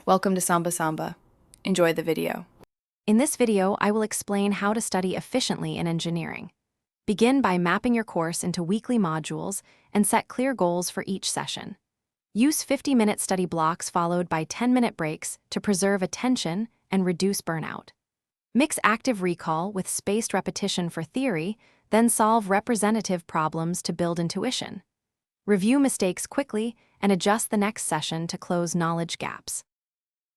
Welcome to Samba Samba. Enjoy the video. In this video, I will explain how to study efficiently in engineering. Begin by mapping your course into weekly modules and set clear goals for each session. Use 50-minute study blocks followed by 10-minute breaks to preserve attention and reduce burnout. Mix active recall with spaced repetition for theory, then solve representative problems to build intuition. Review mistakes quickly and adjust the next session to close knowledge gaps.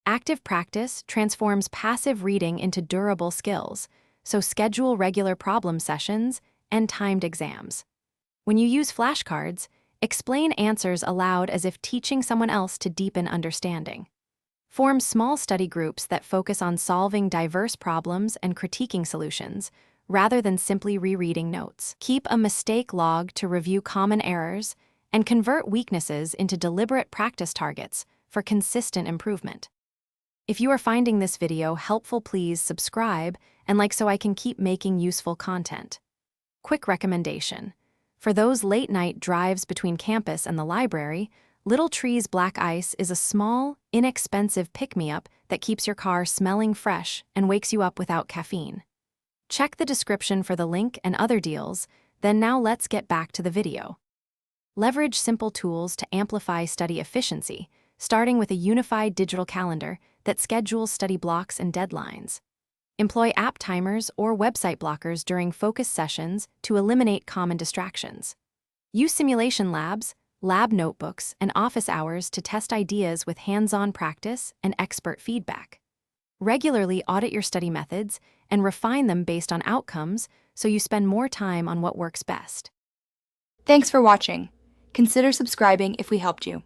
Active practice transforms passive reading into durable skills, so schedule regular problem sessions and timed exams. When you use flashcards, explain answers aloud as if teaching someone else to deepen understanding. Form small study groups that focus on solving diverse problems and critiquing solutions, rather than simply rereading notes. Keep a mistake log to review common errors, and convert weaknesses into deliberate practice targets for consistent improvement. If you are finding this video helpful, please subscribe and like so I can keep making useful content. Quick recommendation. For those late-night drives between campus and the library, Little Tree's Black Ice is a small, inexpensive pick-me-up that keeps your car smelling fresh and wakes you up without caffeine. Check the description for the link and other deals, then now let's get back to the video. Leverage simple tools to amplify study efficiency, starting with a unified digital calendar that schedules study blocks and deadlines. Employ app timers or website blockers during focus sessions to eliminate common distractions. Use simulation labs, lab notebooks, and office hours to test ideas with hands-on practice and expert feedback. Regularly audit your study methods and refine them based on outcomes so you spend more time on what works best. Thanks for watching. Consider subscribing if we helped you.